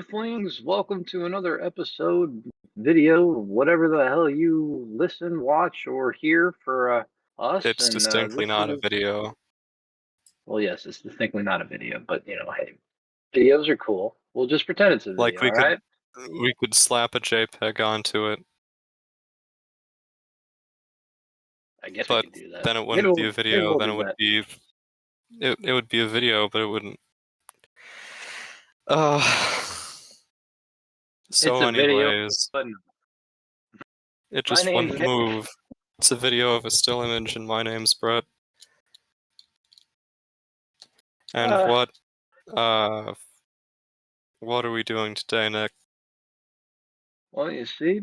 Earthlings, welcome to another episode, video, whatever the hell you listen, watch, or hear for us. It's And distinctly this not a is, video. well, yes, it's distinctly not a video, but hey, videos are cool. We'll just pretend it's a Like video, all right? we could slap a JPEG onto it, I guess we but could do that. then it wouldn't be a Maybe video. we'll Then do it would that. be it would be a video, but it wouldn't. Uh, It's so a video, anyways, but it my just name's wouldn't Nick. move. It's a video of a still image, and my name's Brett. And Uh, uh, what are we doing today, Nick? well, you see,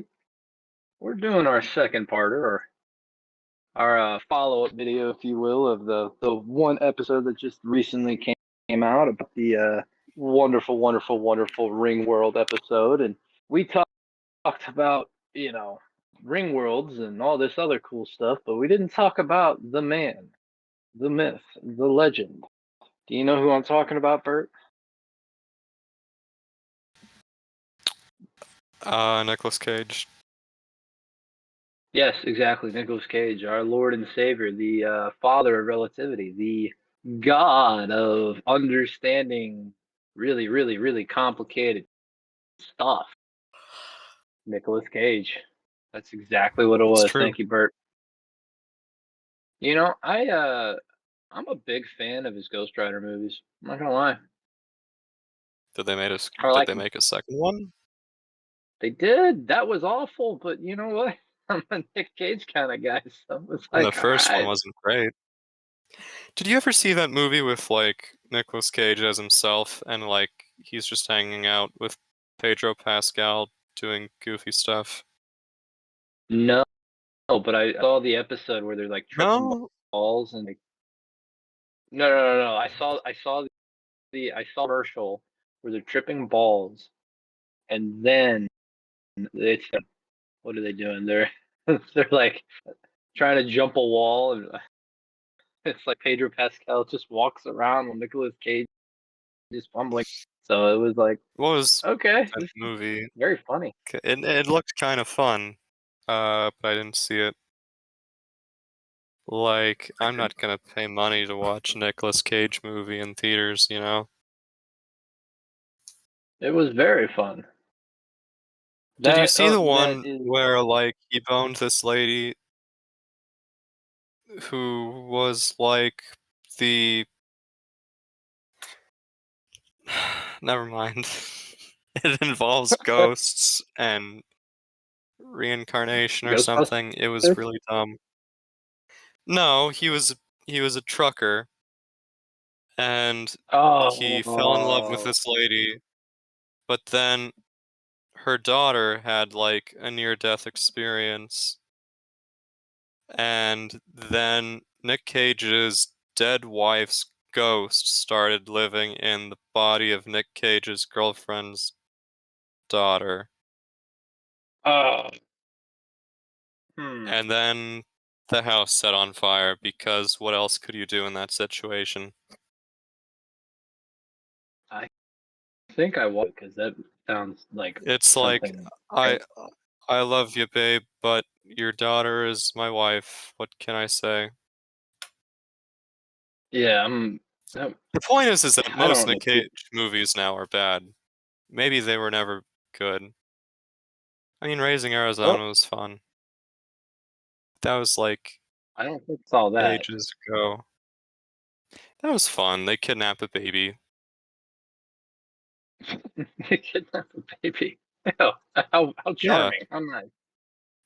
we're doing our second parter, or our follow-up video, if you will, of the one episode that just recently came out about the wonderful, wonderful, wonderful Ringworld episode, and we talked about Ringworlds and all this other cool stuff, but we didn't talk about the man, the myth, the legend. Do you know who I'm talking about, Bert? Nicolas Cage. Yes, exactly. Nicolas Cage, our Lord and Savior, the father of relativity, the god of understanding really, really, really complicated stuff. Nicolas Cage. That's exactly what it It's was. true. Thank you, Bert. I'm a big fan of his Ghost Rider movies. I'm not gonna lie. I Did like they them. make a second one? They did. That was awful, but you know what? I'm a Nick Cage kind of guy, so it was And the like, all first one right. wasn't great. Did you ever see that movie with like Nicolas Cage as himself and like he's just hanging out with Pedro Pascal doing goofy stuff? No, but I saw the episode where they're like tripping No? balls and like, no. I saw the commercial where they're tripping balls, and then it's what are they doing? They're they're like trying to jump a wall, and it's like Pedro Pascal just walks around while Nicolas Cage is fumbling. So it was like, What was okay, that this is movie? very funny. It looked kind of fun, but I didn't see it. Like, I'm not gonna pay money to watch a Nicolas Cage movie in theaters, you know? It was very fun. Did you That see the that one is where like he boned this lady who was like the never mind. It involves ghosts and reincarnation or something. It was Ghostbusters. really dumb. No, he was a trucker and he fell in love with Oh, this lady, but then her daughter had like a near death experience and then Nick Cage's dead wife's ghost started living in the body of Nick Cage's girlfriend's daughter. oh, hmm. And then the house set on fire because what else could you do in that situation? I think I would because that sounds like It's like something I great. I love you, babe, but your daughter is my wife. What can I say? Yeah, The point is that I most don't Nick know. Cage movies now are bad. Maybe they were never good. I mean, Raising Well, Arizona was fun. That was like I don't think it's all that. ages ago. That was fun. They kidnap a baby. They kidnap a baby. How Yeah, charming. I'm not.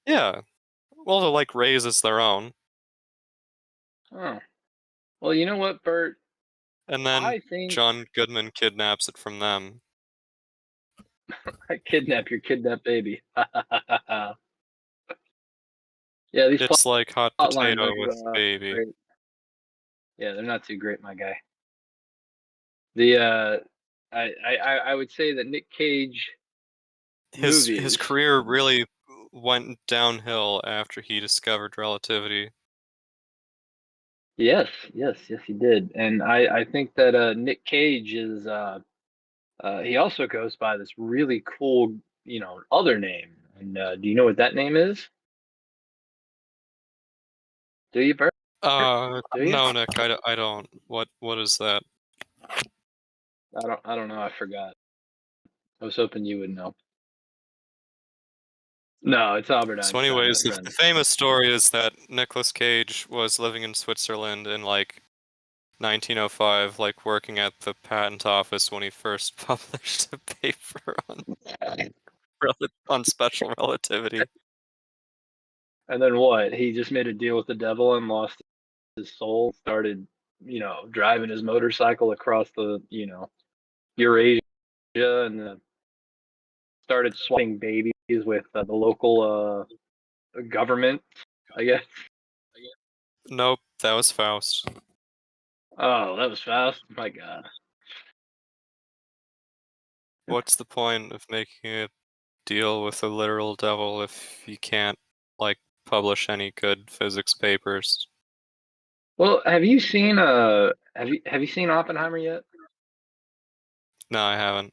yeah. Well, to like raise as their own, Oh, well, you know what, Bert? and then I think John Goodman kidnaps it from them. I kidnap your kidnapped baby. Yeah, these It's like hot plot lines potato aren't with baby. great. Yeah, they're not too great, my guy. The I would say that Nick Cage His movies. career really went downhill after he discovered relativity. Yes, yes, yes, he did, and I think that Nick Cage is He also goes by this really cool, other name. And do you know what that name is? Do you, Bert? Do you? No, Nick, I don't. What is that? I don't know. I forgot. I was hoping you would know. No, it's Albert So, Einstein, my anyways, the friend. famous story is that Nicolas Cage was living in Switzerland in like 1905, like working at the patent office when he first published a paper on on special relativity. And then what? He just made a deal with the devil and lost his soul. Started, driving his motorcycle across the, Eurasia, and started swapping babies with the local government, I guess. Nope, that was Faust. Oh, that was fast. My God. What's the point of making a deal with a literal devil if you can't, like, publish any good physics papers? Well, have you seen Oppenheimer yet? No, I haven't.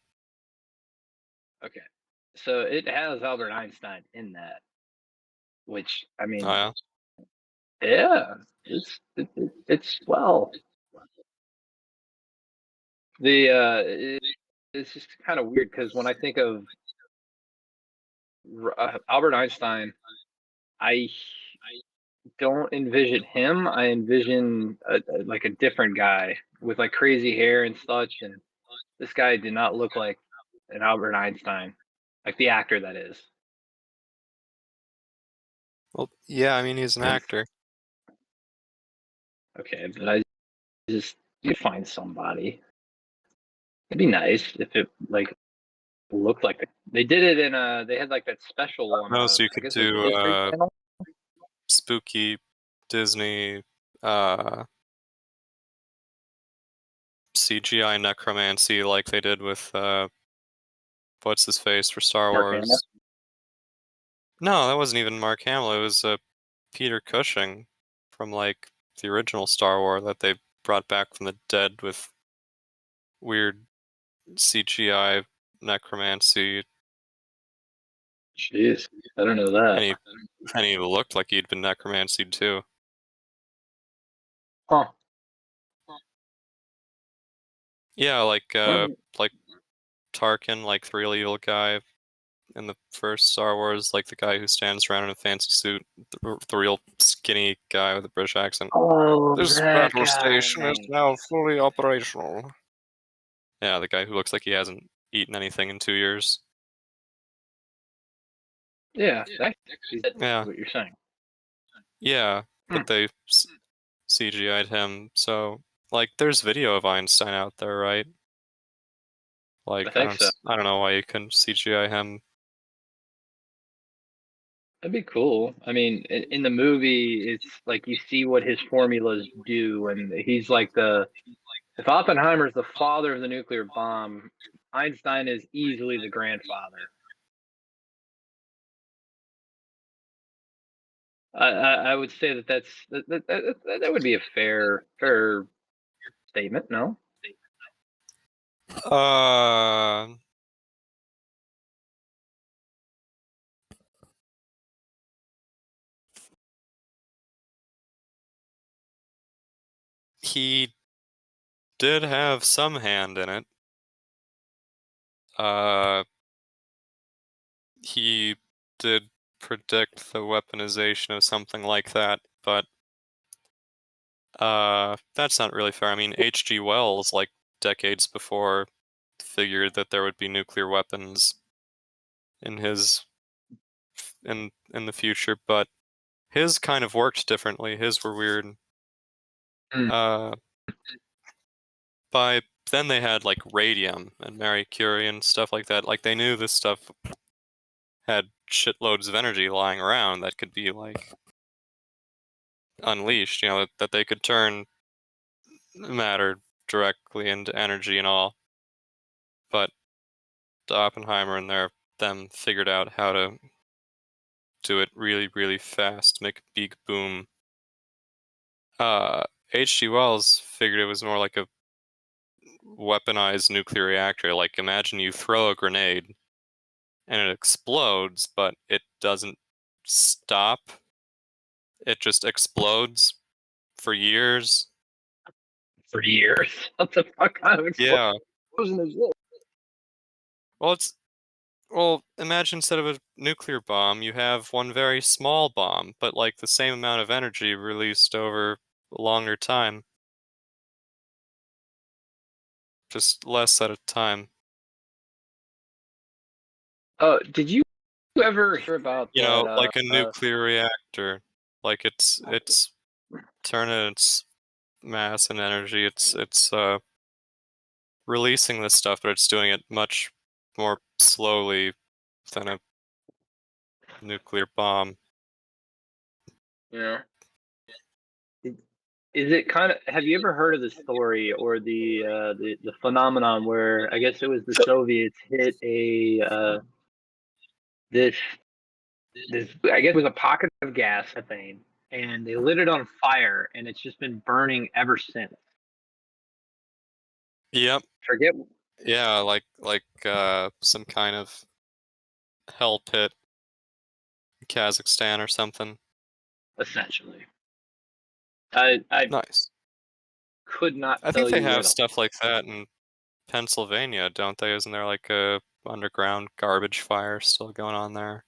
Okay. So it has Albert Einstein in that, which I Oh, mean, yeah? yeah, it's well. It's just kind of weird because when I think of Albert Einstein, I don't envision him. I envision like a different guy with like crazy hair and such. And this guy did not look like an Albert Einstein, like the actor that is. Well, yeah, I mean, he's an actor. Okay, but I just you find somebody. It'd be nice if it like looked like they did it in they had like that special on No, so you I could guess it was the do History Channel. spooky Disney uh, CGI necromancy like they did with what's his face for Star Mark Hamill. Wars. No, that wasn't even Mark Hamill. It was Peter Cushing from like the original Star Wars that they brought back from the dead with weird CGI necromancy, Jeez, I don't know and that. he looked like he'd been necromancied too. Huh. Yeah, Well, like Tarkin, like the real evil guy in the first Star Wars, like the guy who stands around in a fancy suit, the real skinny guy with a British accent. oh, This that battle guy. station is now fully operational. Yeah, the guy who looks like he hasn't eaten anything in 2 years. Yeah, that is Yeah, what you're saying. yeah, Hmm. but they CGI'd him, so like there's video of Einstein out there, right? I Like think so. I don't know why you couldn't CGI him. That'd be cool. I mean, in the movie, it's like you see what his formulas do, and he's like the if Oppenheimer's the father of the nuclear bomb, Einstein is easily the grandfather. I would say that would be a fair statement. No. Uh, he did have some hand in it. Uh, he did predict the weaponization of something like that, but that's not really fair. I mean, H.G. Wells, like decades before, figured that there would be nuclear weapons in his in the future, but his kind of worked differently. His were weird. Mm. Uh, by then they had like radium and Marie Curie and stuff like that. Like they knew this stuff had shitloads of energy lying around that could be like unleashed. You know that they could turn matter directly into energy and all. But Oppenheimer and them figured out how to do it really, really fast, make a big boom. Uh, H.G. Wells figured it was more like a weaponized nuclear reactor. Like, imagine you throw a grenade and it explodes, but it doesn't stop. It just explodes for years. For years. What the fuck kind of Yeah. explosion is this? Well, imagine instead of a nuclear bomb, you have one very small bomb, but like the same amount of energy released over a longer time, just less at a time. Oh, did you ever hear about You know, that? like a nuclear reactor. Like it's turning its mass and energy. It's releasing this stuff, but it's doing it much more slowly than a nuclear bomb. Yeah. Is it kind of? Have you ever heard of the story or the phenomenon where I guess it was the Soviets hit a this this I guess it was a pocket of gas, methane, and they lit it on fire, and it's just been burning ever since. Yep. Forget Yeah, like some kind of hell pit, Kazakhstan or something. essentially. I Nice. could not I think tell they you where have the stuff like that in Pennsylvania, don't they? Isn't there like a underground garbage fire still going on there?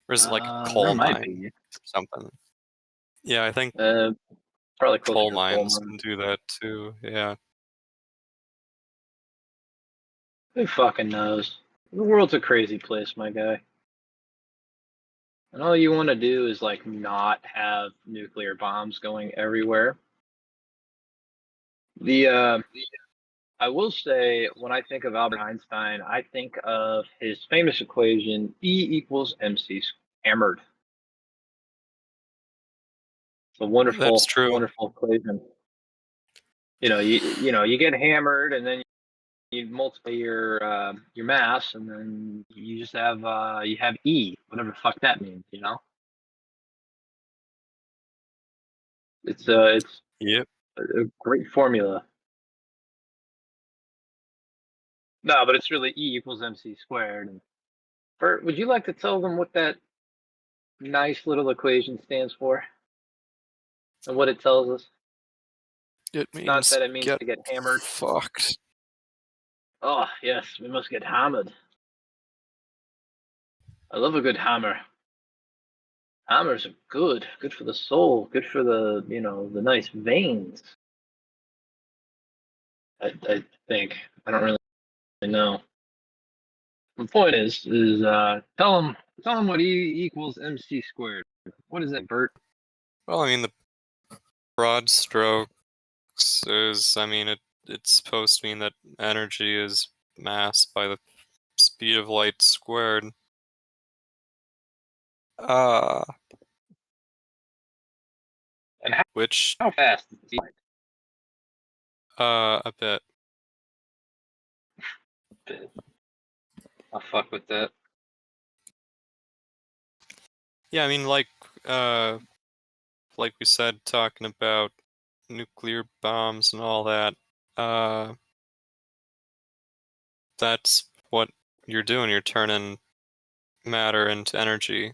Or is it like a there coal might mine be. or something? Yeah, I think Uh, Probably closer coal to a coal mines mine. can do that too. Yeah. Who fucking knows? The world's a crazy place, my guy. And all you want to do is like not have nuclear bombs going everywhere. The I will say when I think of Albert Einstein, I think of his famous equation E equals mc hammered. It's a That's wonderful, true. wonderful equation. You get hammered, and then you multiply your mass, and then you just have you have E, whatever the fuck that means. It's Yep. a great formula. No, but it's really E equals mc squared. And Bert, would you like to tell them what that nice little equation stands for and what it tells us? It It's not means that it means get to get hammered. fucked. Oh, yes, we must get hammered. I love a good hammer. Hammers are good for the soul, good for the nice veins. I think. I don't really know. The point is tell them what E equals mc squared. What is it, Bert? Well, I mean, the broad strokes is, I mean, it's supposed to mean that energy is mass by the speed of light squared. Uh, And how, which, how fast is light? a bit. I'll fuck with that. Yeah, I mean, like we said, talking about nuclear bombs and all that, uh, that's what you're doing. You're turning matter into energy.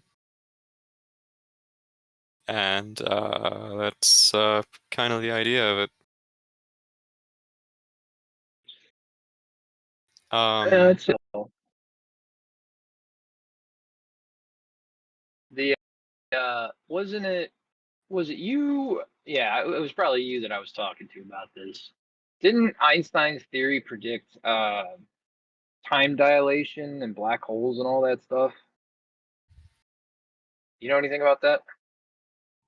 And that's kind of the idea of it. Yeah, Um, it's the wasn't it was it you? Yeah, it was probably you that I was talking to about this. Didn't Einstein's theory predict time dilation and black holes and all that stuff? You know anything about that?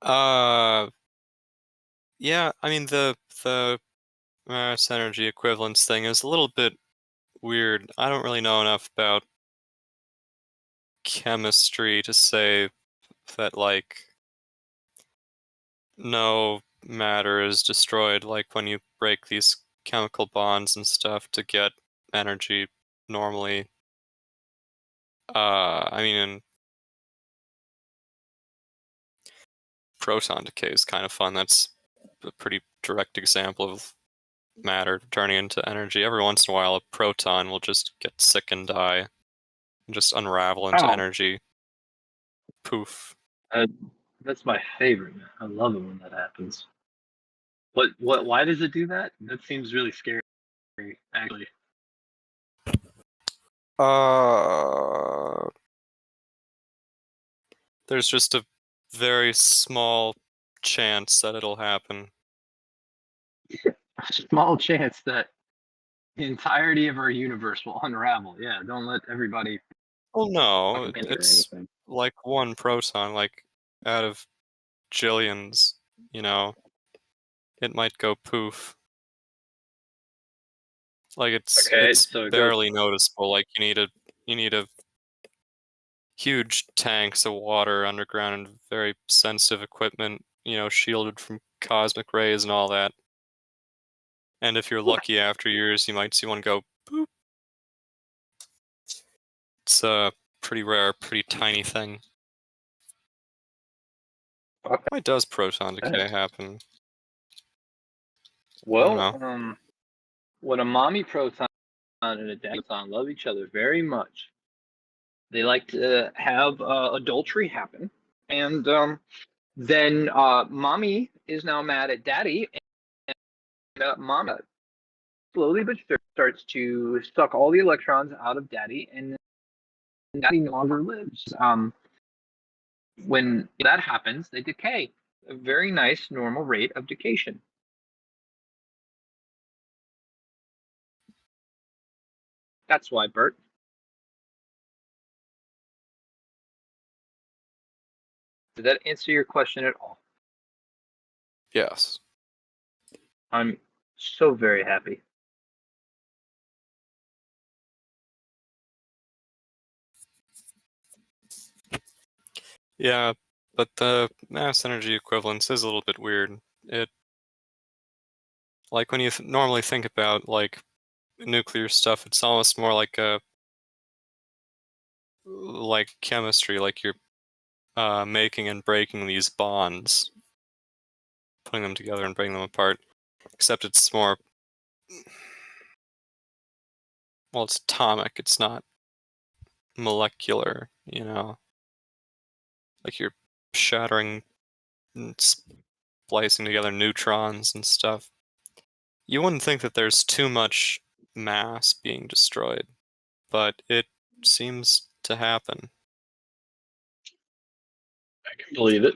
uh, yeah, I mean the mass energy equivalence thing is a little bit weird. I don't really know enough about chemistry to say that like no matter is destroyed like when you break these chemical bonds and stuff to get energy normally. I mean, in proton decay is kind of fun. That's a pretty direct example of matter turning into energy. Every once in a while, a proton will just get sick and die, and just unravel into Oh, energy. Poof. uh, that's my favorite. Man. I love it when that happens. What? Why does it do that? That seems really scary, actually. Uh, there's just a very small chance that it'll happen. Small chance that the entirety of our universe will unravel. Yeah, don't let everybody Well, no, propaganda or it's anything. like one proton, like out of jillions, you know, it might go poof. Like Okay, it's so it goes. barely noticeable. Like you need a huge tanks of water underground and very sensitive equipment, shielded from cosmic rays and all that. And if you're lucky after years, you might see one go boop. It's a pretty rare, pretty tiny thing. Why does proton Okay. decay happen? I don't Well, know. when a mommy proton and a daddy proton love each other very much, they like to have adultery happen, and then mommy is now mad at daddy, and mama slowly but surely starts to suck all the electrons out of daddy, and daddy no longer lives. When that happens, they decay. A very nice normal rate of decaytion. That's why, Bert. Did that answer your question at all? Yes. I'm so very happy. Yeah, but the mass energy equivalence is a little bit weird. It like when you normally think about like nuclear stuff, it's almost more like a like chemistry, like you're making and breaking these bonds, putting them together and breaking them apart. Except it's more, well, it's atomic. It's not molecular. Like you're shattering and splicing together neutrons and stuff. You wouldn't think that there's too much mass being destroyed, but it seems to happen. I can believe it.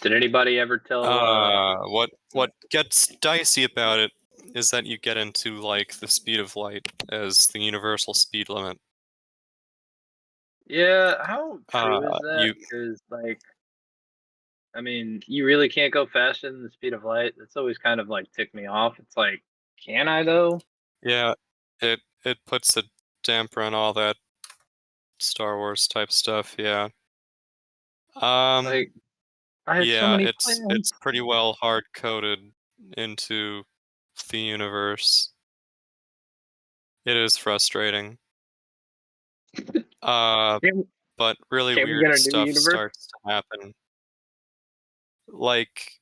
Did anybody ever tell? What gets dicey about it is that you get into like the speed of light as the universal speed limit. Yeah, how true is that? You Because like, I mean, you really can't go faster than the speed of light. That's always kind of like ticked me off. It's like, can I though? Yeah, it puts a damper on all that Star Wars type stuff. Yeah. Um. Like, I had so Yeah, many it's plans. pretty well hard coded into the universe. It is frustrating. Uh, Can, but really can we weird get a new stuff universe? starts to happen. Like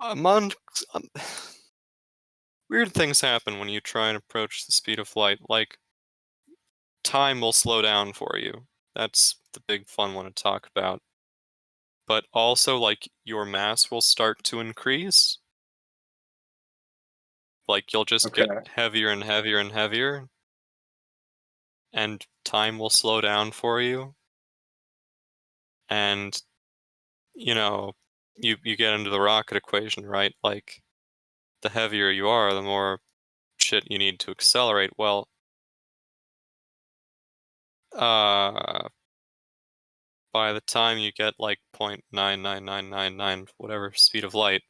among um, weird things happen when you try and approach the speed of light. Like time will slow down for you. That's the big fun one to talk about. But also, like your mass will start to increase. Like you'll just Okay. get heavier and heavier and heavier, and time will slow down for you. And you know, you get into the rocket equation, right? Like the heavier you are, the more shit you need to accelerate. Well, uh, by the time you get like 0.99999 whatever speed of light,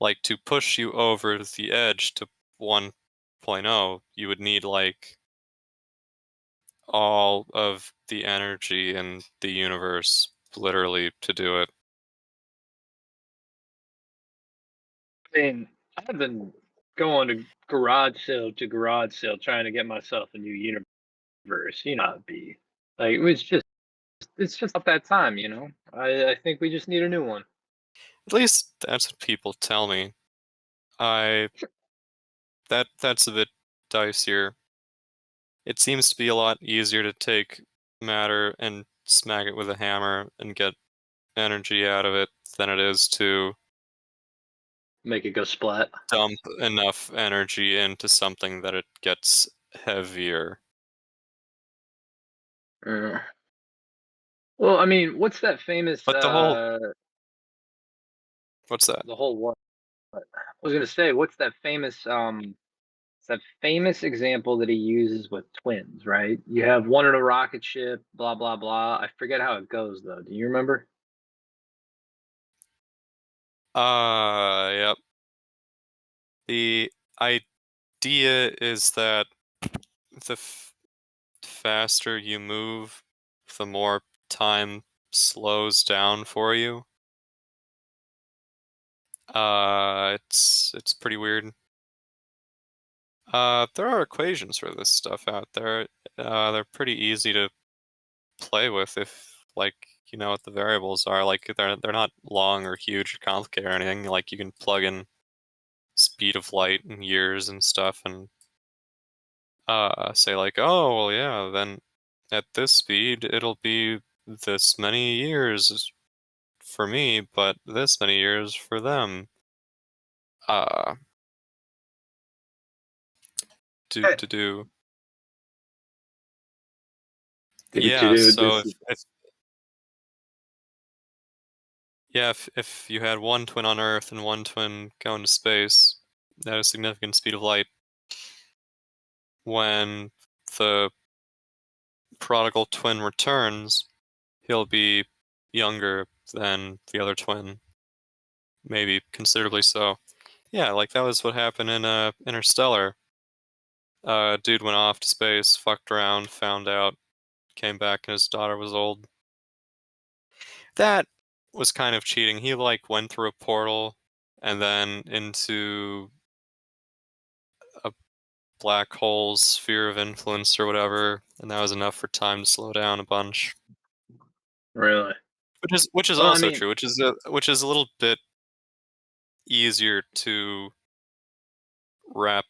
like to push you over the edge to 1.0, you would need like all of the energy in the universe literally to do it. I mean, I've been going to garage sale trying to get myself a new universe. You know how it'd be. Like, it was just it's just about that time, you know. I think we just need a new one. At least that's what people tell me. I that's a bit dicier. It seems to be a lot easier to take matter and smack it with a hammer and get energy out of it than it is to Make it go splat. dump enough energy into something that it gets heavier. Uh, well, I mean, what's that famous But what's that? the whole what? I was gonna say, what's it's that famous example that he uses with twins, right? You have one in a rocket ship, blah blah blah. I forget how it goes though. Do you remember? Yep. The idea is that the faster you move, the more time slows down for you. It's pretty weird. There are equations for this stuff out there. They're pretty easy to play with if, like, you know what the variables are. Like, they're not long or huge or complicated or anything. Like, you can plug in speed of light and years and stuff, and say like, oh well, yeah, then at this speed it'll be this many years for me, but this many years for them. Uh, do Hey. to do. To Yeah, do so this. if you had one twin on Earth and one twin going to space at a significant speed of light, when the prodigal twin returns, he'll be younger than the other twin, maybe considerably so. Yeah, like that was what happened in Interstellar. Dude went off to space, fucked around, found out, came back, and his daughter was old. That was kind of cheating. He like went through a portal and then into a black hole's sphere of influence or whatever, and that was enough for time to slow down a bunch. Really? Which is Well, I also mean, true. Which is a little bit easier to wrap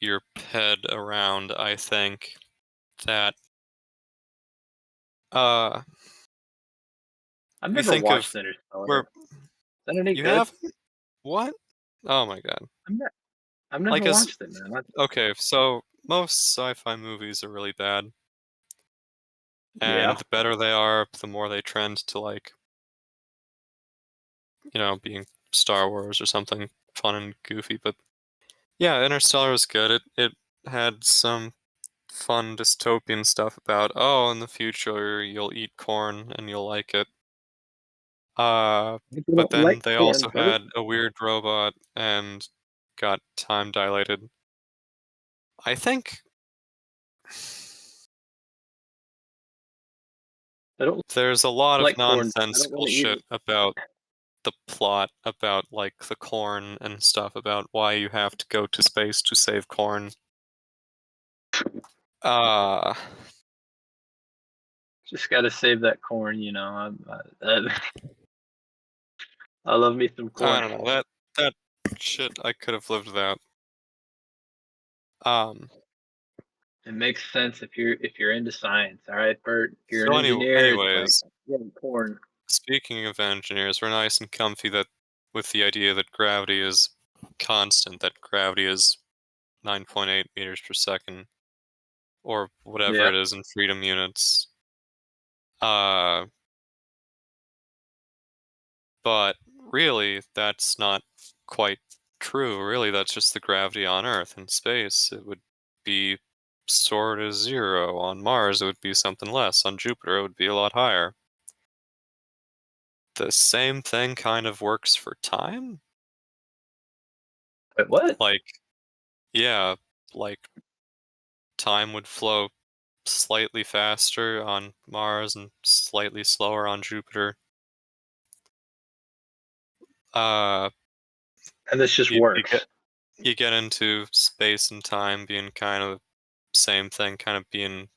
your head around. I think that uh I've we never think watched of Interstellar. where Is that any you good? have what? Oh my god. I've Like never as watched it, man. okay, so most sci-fi movies are really bad, Yeah. and the better they are, the more they trend to like, being Star Wars or something fun and goofy. But yeah, Interstellar was good. It had some fun dystopian stuff about, oh, in the future you'll eat corn and you'll like it. People But don't then like they corn, also Bert. had a weird robot and got time dilated. I think I don't there's a lot of like corn. I don't nonsensical want to eat shit it. about the plot, about like the corn and stuff, about why you have to go to space to save corn. Uh Just got to save that corn, you know. I love me some I corn. don't know. That shit I could have lived without. Um It makes sense if you're into science, all right, Bert. If you're an so engineer, it's like anyways, yeah, corn. speaking of engineers, we're nice and comfy that with the idea that gravity is constant, that gravity is 9.8 meters per second, or whatever Yeah. it is in freedom units. Uh, but really, that's not quite true. Really, that's just the gravity on Earth. In space, it would be sort of zero. On Mars, it would be something less. On Jupiter, it would be a lot higher. The same thing kind of works for time. Wait, what? Like, yeah, like time would flow slightly faster on Mars and slightly slower on Jupiter. Uh, And this just you get works. into space and time being kind of same thing, kind of being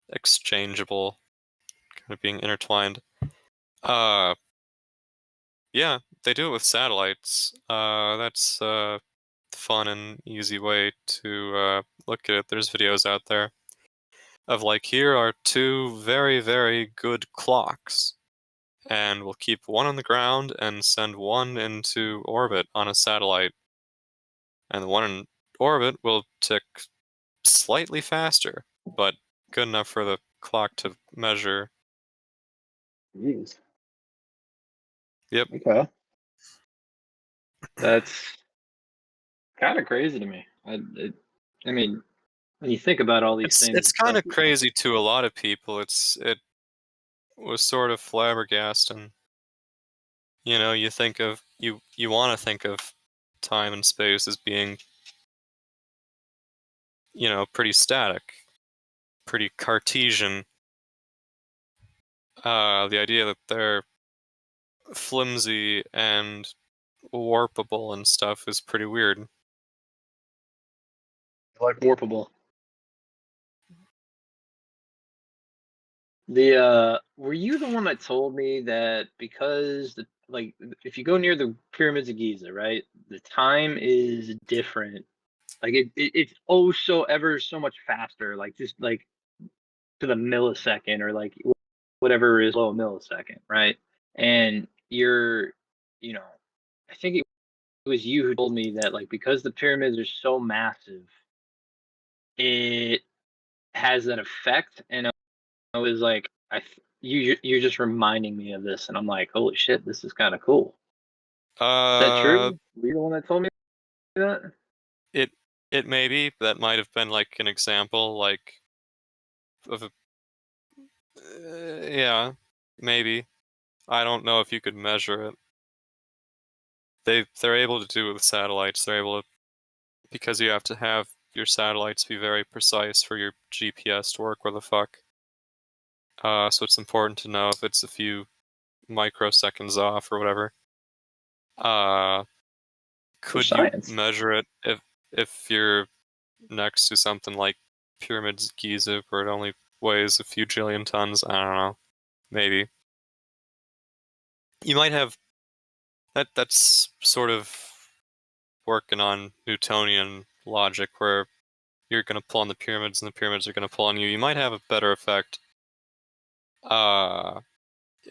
exchangeable. kind of being intertwined. Uh, yeah, they do it with satellites. That's a fun and easy way to look at it. There's videos out there of like, here are two very, very good clocks, and we'll keep one on the ground and send one into orbit on a satellite, and the one in orbit will tick slightly faster, but good enough for the clock to measure. Jeez. Yep. Okay. That's kind of crazy to me. I mean, when you think about all these things, It's it's kind like, of crazy to a lot of people. It was sort of flabbergasting. You know, you want to think of time and space as being, you know, pretty static, pretty Cartesian. The idea that they're flimsy and warpable and stuff is pretty weird. like warpable. Were you the one that told me that because if you go near the pyramids of Giza, right, the time is different. Like it's oh so ever so much faster, like just like to the millisecond or like whatever is below a millisecond, right? And you know, I think it was you who told me that like because the pyramids are so massive, it has that effect. And I was like, you're just reminding me of this, and I'm like, holy shit, this is kind of cool. Is that Uh, true? Were you the one that told me that? it it maybe that might have been like an example, like of a yeah, maybe. I don't know if you could measure it. They're able to do it with satellites. They're able to, because you have to have your satellites be very precise for your GPS to work where the fuck. So it's important to know if it's a few microseconds off or whatever. Uh, For could you science. measure it if you're next to something like Pyramids of Giza, where it only weighs a few jillion tons? I don't know. Maybe you might have that. That's sort of working on Newtonian logic, where you're going to pull on the pyramids and the pyramids are going to pull on you. You might have a better effect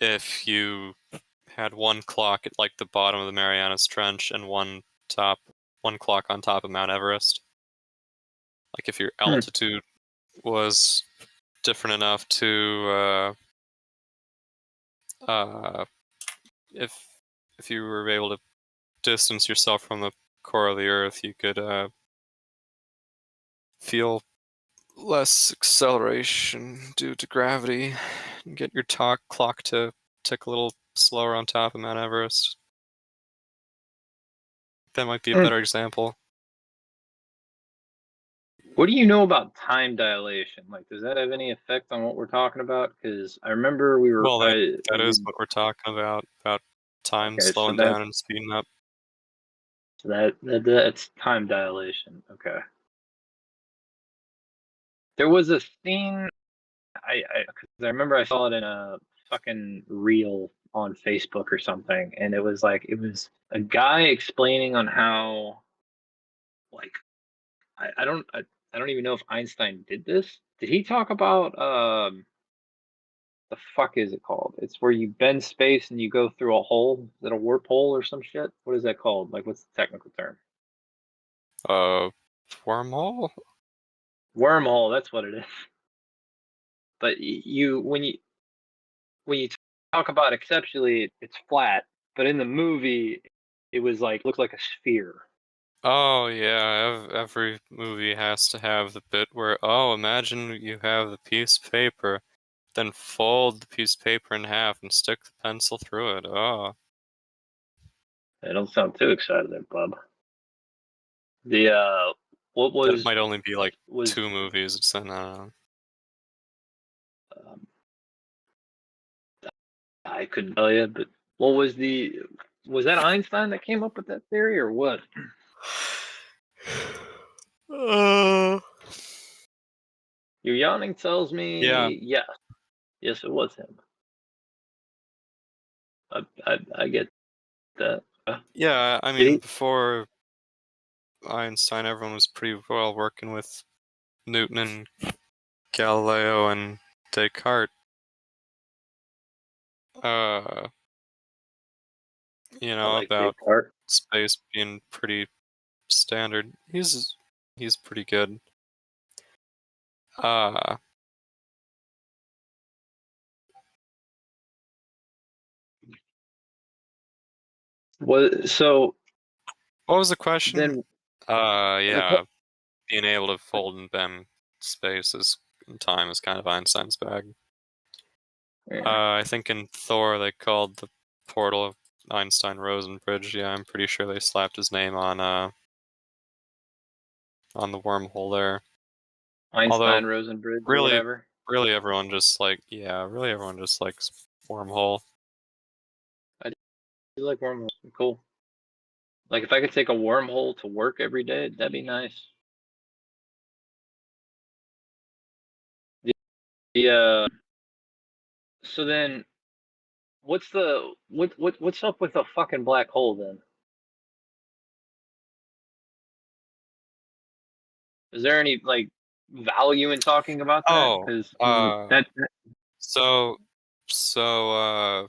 if you had one clock at like the bottom of the Marianas Trench and one clock on top of Mount Everest. Like if your Hmm. altitude was different enough to uh, if you were able to distance yourself from the core of the Earth, you could feel less acceleration due to gravity and get your clock to tick a little slower on top of Mount Everest. That might be a Hmm. better example. What do you know about time dilation? Like, does that have any effect on what we're talking about? Because I remember we were, Well, that is we what we're talking about time okay, slowing down and speeding up. that's time dilation. Okay. There was a scene cause I remember I saw it in a fucking reel on Facebook or something, and it was a guy explaining on how like I don't even know if Einstein did this. Did he talk about the fuck is it called? It's where you bend space and you go through a hole. Is it a warp hole or some shit? What is that called? Like, what's the technical term? Uh, Wormhole? Wormhole. That's what it is. But when you talk about it conceptually, it's flat. But in the movie, it was like looked like a sphere. Oh yeah, every movie has to have the bit where, oh, imagine you have the piece of paper, then fold the piece of paper in half and stick the pencil through it. Oh, I don't sound too excited there, bub. The what that might only be like was two movies. It's in, I don't know. um, I couldn't tell you, but what was that Einstein that came up with that theory or what? Uh, Your yawning tells yeah. me yes. Yes, it was him. I get that. Yeah, I mean, See, before Einstein, everyone was pretty well working with Newton and Galileo and Descartes. Uh, I like about Descartes. space being pretty standard. He's pretty good. Uh, So what was the question? then the Yeah, being able to fold and bend space is and time is kind of Einstein's bag. yeah, I think in Thor they called the portal of Einstein-Rosen bridge. Yeah, I'm pretty sure they slapped his name on the wormhole there. Einstein Although Rosenbridge or really, whatever. really everyone just really everyone just likes wormhole. I do like wormholes. Cool. Like if I could take a wormhole to work every day, that'd be nice. Yeah. So then, what's up with the fucking black hole then? Is there any like value in talking about that? Oh, Because I mean uh, so so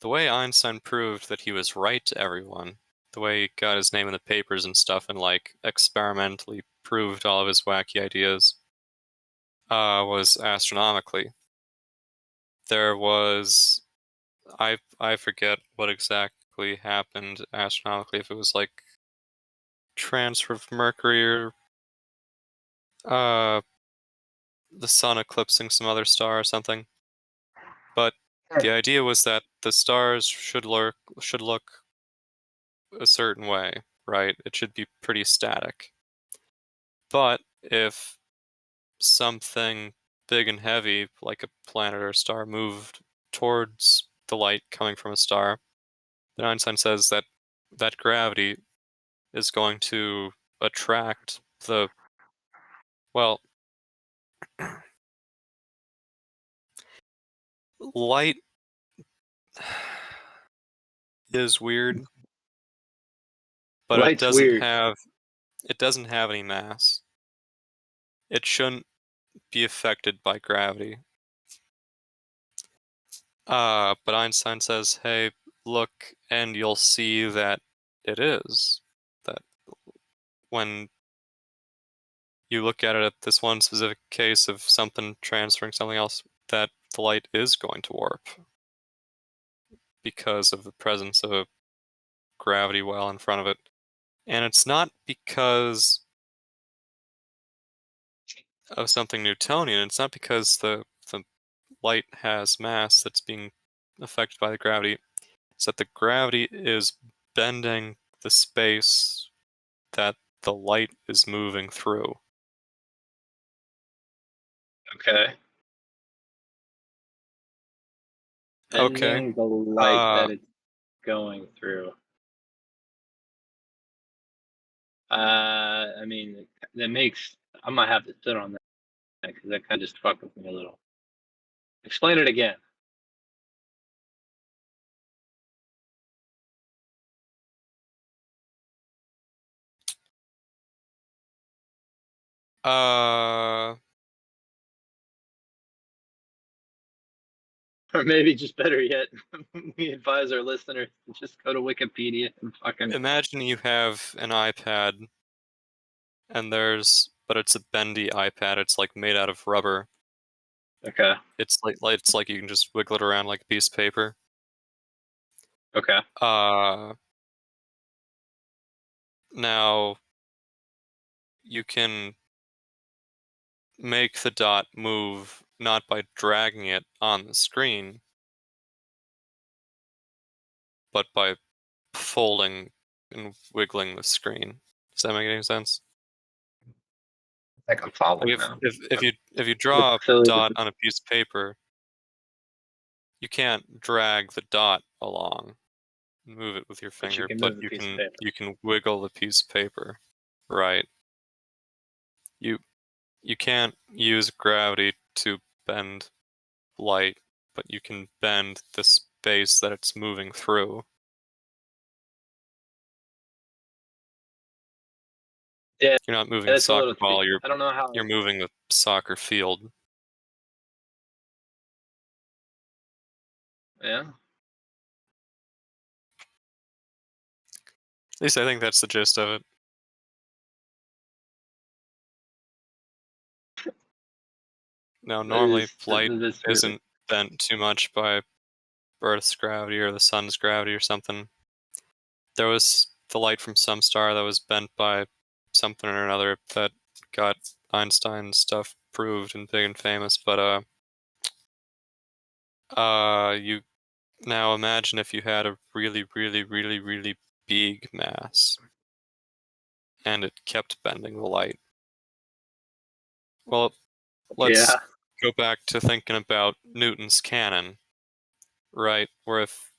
the way Einstein proved that he was right to everyone, the way he got his name in the papers and stuff, and like experimentally proved all of his wacky ideas, was astronomically. There was I forget what exactly happened astronomically. If it was like transfer of Mercury or uh, the sun eclipsing some other star or something. But the idea was that the stars should look a certain way, right? It should be pretty static. But if something big and heavy, like a planet or a star, moved towards the light coming from a star, then Einstein says that that gravity is going to attract the well, light is weird, but light's weird. it doesn't have any mass. It shouldn't be affected by gravity. But Einstein says, "Hey, look, and you'll see that it is. That when you look at it at this one specific case of something transferring something else, that the light is going to warp because of the presence of a gravity well in front of it. And it's not because of something Newtonian. It's not because the light has mass that's being affected by the gravity. It's that the gravity is bending the space that the light is moving through. Okay. Okay. Bending the light Uh, that it's going through. I mean, that makes. I might have to sit on that because that kind of just fucked with me a little. Explain it again. uh, Or maybe just better yet, we advise our listeners to just go to Wikipedia and fucking. Imagine you have an iPad but it's a bendy iPad. It's like made out of rubber. Okay. It's like you can just wiggle it around like a piece of paper. Okay. Uh, Now you can make the dot move not by dragging it on the screen, but by folding and wiggling the screen. Does that make any sense? I think I'm Like following if now. if if you if you It's draw a silly, dot on a piece of paper, you can't drag the dot along, move it with your but you finger, can but move the piece of paper. you can wiggle the piece of paper. Right. You you can't use gravity to bend light, but you can bend the space that it's moving through. Yeah, You're not moving the that's a little soccer ball, tricky. I don't know how. you're moving the soccer field. Yeah. At least I think that's the gist of it. Now, normally, light That's really. isn't bent too much by Earth's gravity or the sun's gravity or something. There was the light from some star that was bent by something or another that got Einstein's stuff proved and big and famous, but you now imagine if you had a really, really, really, really big mass and it kept bending the light. Well, let's Yeah. go back to thinking about Newton's cannon, right? Where if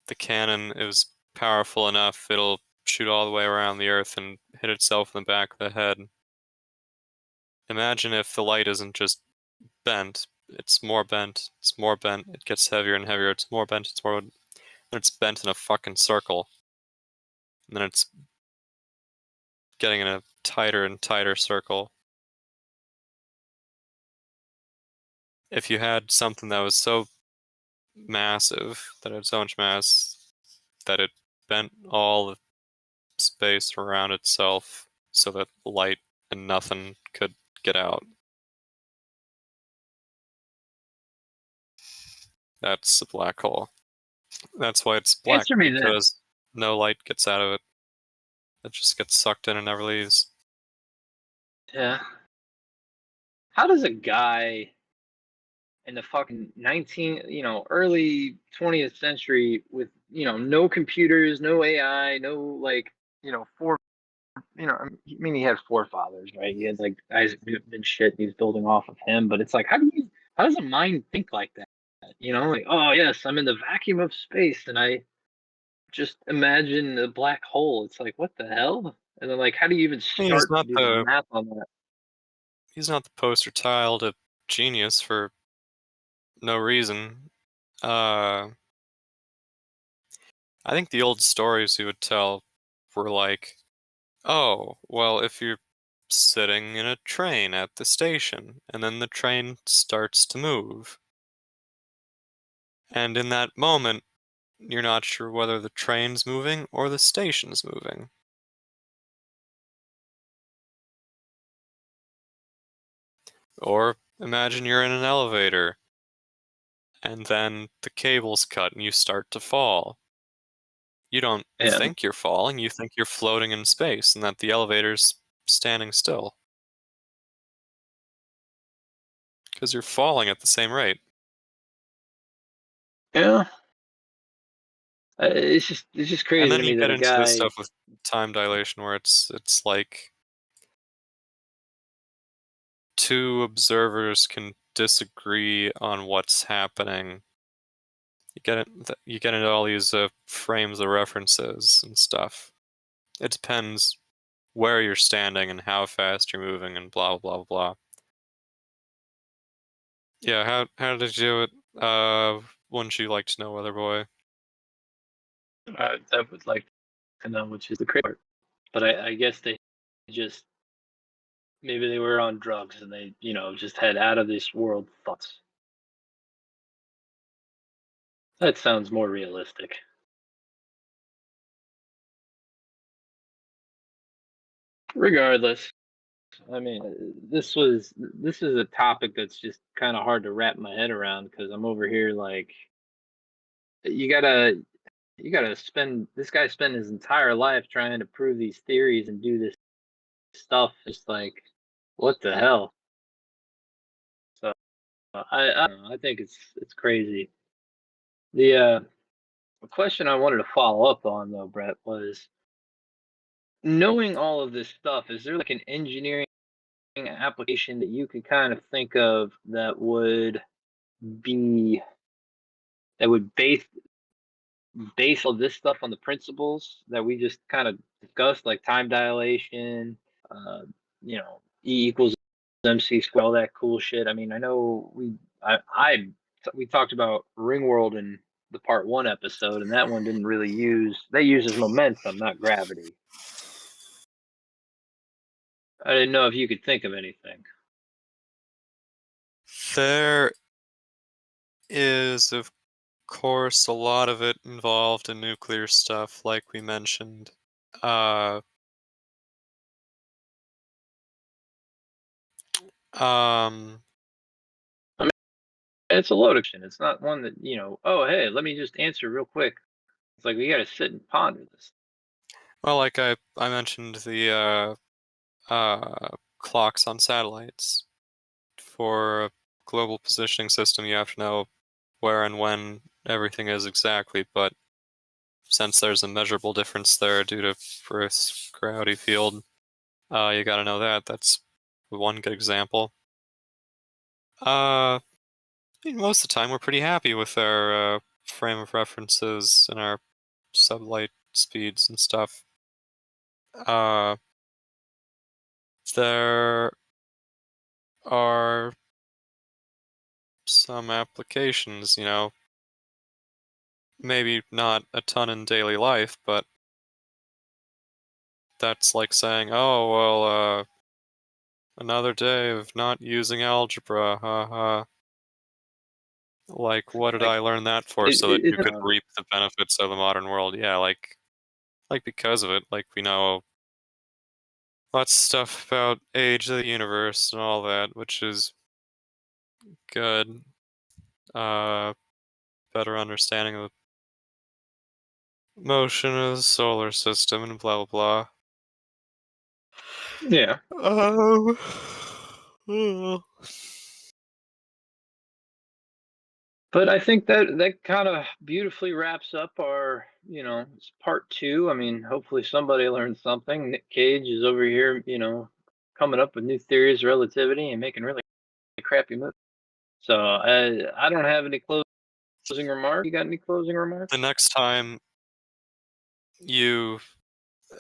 the cannon is powerful enough, it'll shoot all the way around the Earth and hit itself in the back of the head. Imagine if the light isn't just bent, it's more bent, it's more bent, it gets heavier and heavier, it's more bent, it's more, and it's bent in a fucking circle. And then it's getting in a tighter and tighter circle. If you had something that was so massive, that had so much mass, that it bent all the space around itself so that light and nothing could get out. That's a black hole. That's why it's black, Answer me this. because no light gets out of it. It just gets sucked in and never leaves. Yeah. How does a guy in the fucking early 20th century with, no computers, no AI, no like, four, I mean, he had forefathers, right? He had like Isaac Newton and shit. And he was building off of him, but it's like, how does a mind think like that? Like, oh yes, I'm in the vacuum of space, and I just imagine a black hole. It's like, what the hell? And then like, how do you even He's start to not do the the math on that? he's not the poster child of genius for no reason. Uh, I think the old stories he would tell were like, "Oh, well, if you're sitting in a train at the station, and then the train starts to move, and in that moment, you're not sure whether the train's moving or the station's moving." Or imagine you're in an elevator, and then the cable's cut and you start to fall. You don't Yeah. think you're falling, you think you're floating in space and that the elevator's standing still. Because you're falling at the same rate. Yeah. It's just And crazy then to you me that get a into this guy. stuff with time dilation where it's like two observers can disagree on what's happening. You get into all these frames of references and stuff. It depends where you're standing and how fast you're moving and blah blah blah blah. Yeah, how did you do it? Wouldn't you like to know, Weather Boy? I would like to know, which is the crazy part. But I guess they just maybe they were on drugs and they just had out of this world thoughts. That sounds more realistic. Regardless, I mean, this is a topic that's just kind of hard to wrap my head around because I'm over here like you gotta spend this guy spend his entire life trying to prove these theories and do this stuff. It's like, what the hell? So I don't know. I think it's crazy. The question I wanted to follow up on though, Brett, was knowing all of this stuff. Is there like an engineering application that you could kind of think of be that would base all this stuff on the principles that we just kind of discussed, like time dilation, uh, E equals MC square, all that cool shit. I mean, I know I we talked about Ringworld in the part one episode, and that one didn't really use. They uses momentum, not gravity. I didn't know if you could think of anything. There is, of course, a lot of it involved in nuclear stuff, like we mentioned. Uh, um, It's a loaded question. It's not one that Oh, hey, let me just answer real quick. It's like we got to sit and ponder this. well, like I mentioned the clocks on satellites. For a global positioning system, you have to know where and when everything is exactly, but since there's a measurable difference there due to Earth's gravity field, you gotta know that. That's one good example. I mean, most of the time, we're pretty happy with our frame of references and our sublight speeds and stuff. Uh, there are some applications, maybe not a ton in daily life, but that's like saying, "Oh, well, another day of not using algebra, haha." Like, what did Like I learn that for? it, So that it, you it's could reap the benefits of the modern world. Yeah, like because of it, like we know lots of stuff about age of the universe and all that, which is good. Uh, Better understanding of the motion of the solar system and blah blah yeah. blah. Uh, But I think that kind of beautifully wraps up our, it's part two. I mean, hopefully somebody learned something. Nick Cage is over here, coming up with new theories of relativity and making really crappy movies. So I don't have any closing remarks. You got any closing remarks? the next time you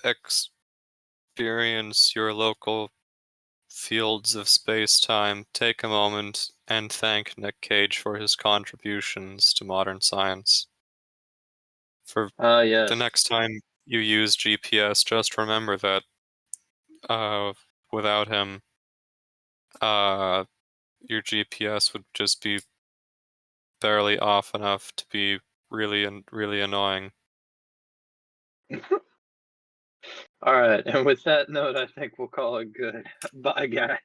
experience your local fields of space-time, take a moment and thank Nick Cage for his contributions to modern science. For the Yes. next time you use GPS, just remember that uh, without him, uh, your GPS would just be barely off enough to be really annoying. All right. And with that note, I think we'll call it good. Bye, guys.